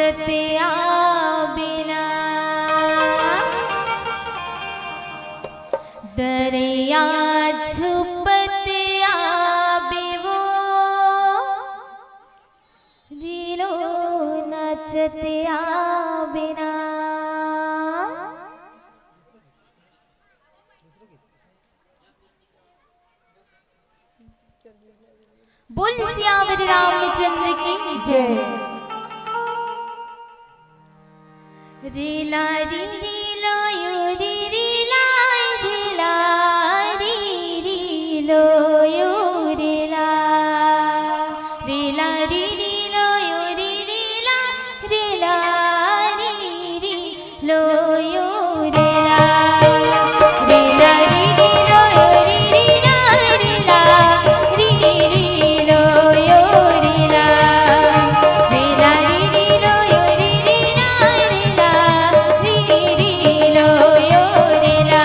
नाचते बिना डरिया छुपते आबेवो रीलो नाचते बिना। बोल सियावर रामचंद्र की जय। रीला री रीला यो री रीला रीला री रीलो यो रीला रीला री रीलो यो री रीला रीला री रीलो यो रीला रीला री रीलो यो री रीला रीला री रीलो यो रीला रीला री रीलो यो री रीला रीला री रीलो यो रीला।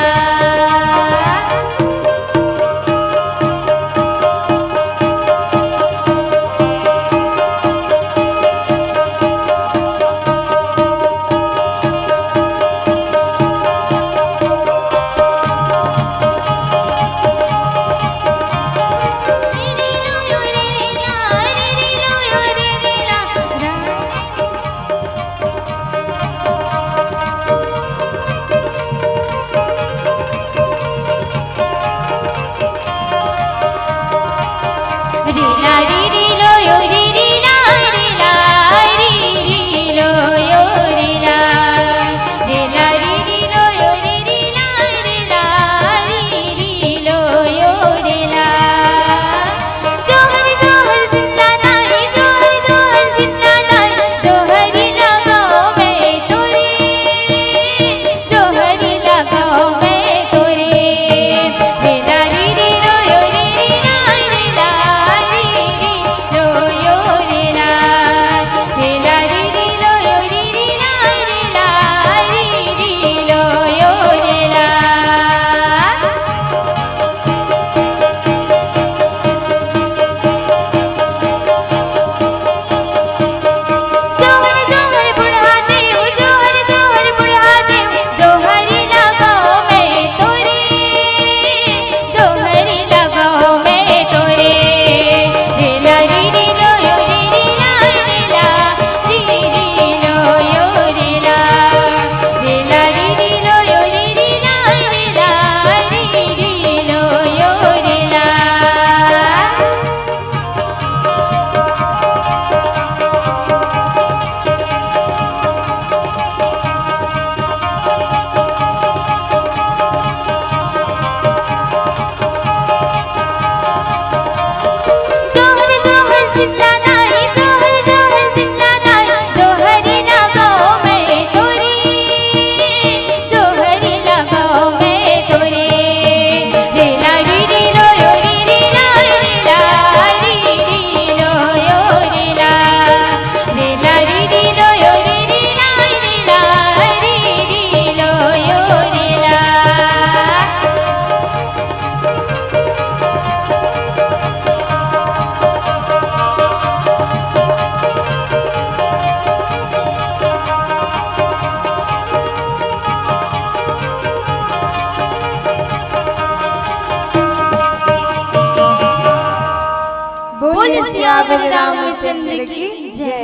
Sinta